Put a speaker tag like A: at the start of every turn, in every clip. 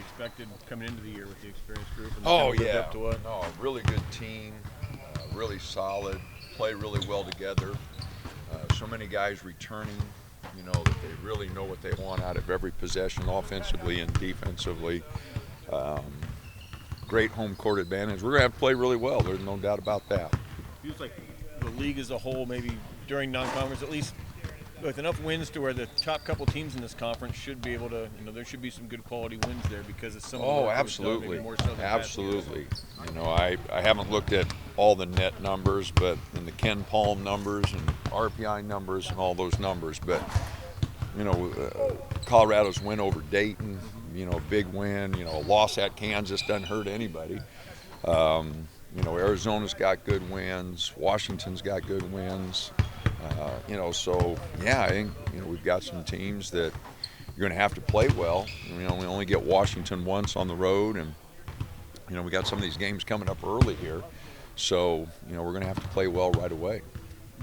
A: expected coming into the year with the experienced group? And
B: Oh
A: kind of lived
B: yeah,
A: up to what?
B: no, a really good team, really solid, play really well together. So many guys returning, that they really know what they want out of every possession, offensively and defensively. Um, Great home court advantage. We're gonna have to play really well. There's no doubt about that.
A: Feels like the league as a whole, maybe during non-conference, at least with enough wins to where the top couple teams in this conference should be able to, there should be some good quality wins there because of some of the
B: Oh,
A: work that was done,
B: absolutely,
A: maybe more so than past years.
B: absolutely. I haven't looked at all the net numbers, but in the Ken Palm numbers and RPI numbers and all those numbers, but Colorado's win over Dayton, big win. A loss at Kansas doesn't hurt anybody. Arizona's got good wins. Washington's got good wins. So yeah, I think we've got some teams that you're going to have to play well. We only get Washington once on the road, and we got some of these games coming up early here, so we're going to have to play well right away.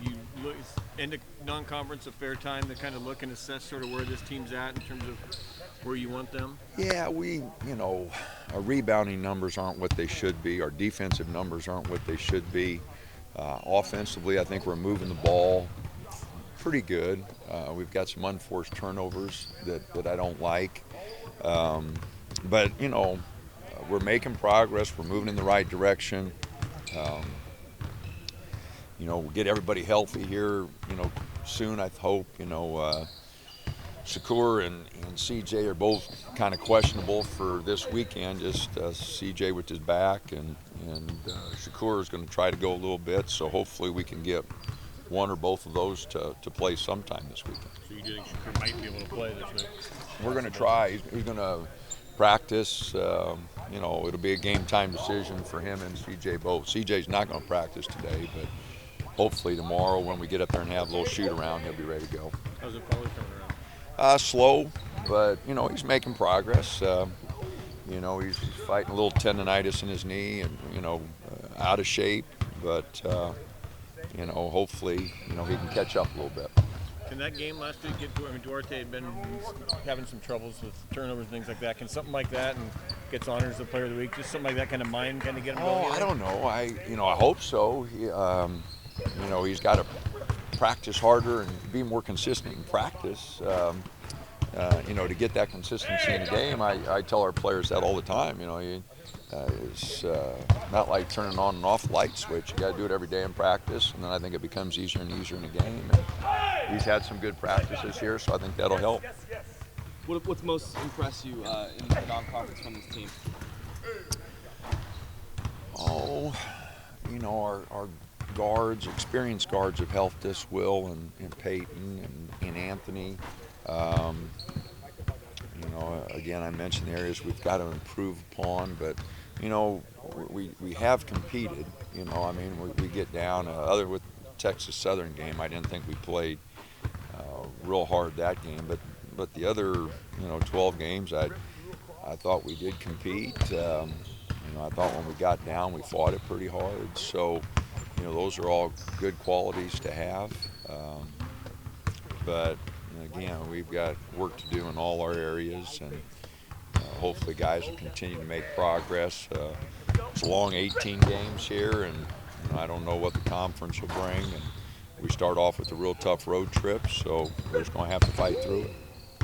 A: You look into non-conference a fair time to kind of look and assess sort of where this team's at in terms of where you want them.
B: Yeah, our rebounding numbers aren't what they should be. Our defensive numbers aren't what they should be. Offensively, I think we're moving the ball pretty good. We've got some unforced turnovers that I don't like. But we're making progress. We're moving in the right direction. We'll get everybody healthy here, soon, I hope. Shakur and CJ are both kind of questionable for this weekend. Just CJ with his back, and Shakur is going to try to go a little bit. So hopefully we can get one or both of those to play sometime this weekend.
A: So you do think Shakur might be able to play this week?
B: We're going to try. He's going to practice. It'll be a game time decision for him and CJ both. CJ's not going to practice today, but hopefully tomorrow when we get up there and have a little shoot around, he'll be ready to go.
A: How's it probably coming around?
B: Slow, but he's making progress. He's fighting a little tendonitis in his knee, and out of shape. But hopefully, he can catch up a little bit.
A: Can that game last week get to? I mean, Duarte had been having some troubles with turnovers and things like that. Can something like that and gets honored as the player of the week? Just something like that kind of mind kind of get him going?
B: Oh, I don't know. I hope so. He's got to practice harder and be more consistent in practice. To get that consistency in the game, I tell our players that all the time. It's not like turning on and off the light switch. You got to do it every day in practice, and then I think it becomes easier and easier in the game. And he's had some good practices here, so I think that'll help.
C: What's most impressed you in the non-conference from this team?
B: Oh, our guards, experienced guards have helped us, Will and Peyton and Anthony. Again, I mentioned the areas we've got to improve upon, but we have competed. We get down. Other with Texas Southern game, I didn't think we played real hard that game, but the other 12 games, I thought we did compete. I thought when we got down, we fought it pretty hard. So those are all good qualities to have. But again, we've got work to do in all our areas, and hopefully guys will continue to make progress. It's a long 18 games here, and I don't know what the conference will bring. And we start off with a real tough road trip, so we're just going to have to fight through it.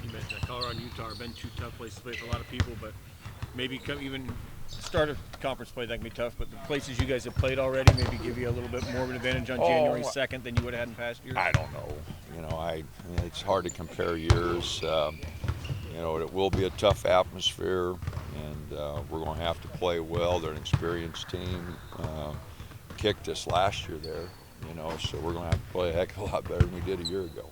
A: You mentioned Colorado and Utah have been two tough places to play for a lot of people, but maybe even start of conference play that can be tough, but the places you guys have played already maybe give you a little bit more of an advantage on January 2nd than you would have had in past years?
B: I don't know. It's hard to compare years. It will be a tough atmosphere, and we're going to have to play well. They're an experienced team. Kicked us last year there, so we're going to have to play a heck of a lot better than we did a year ago.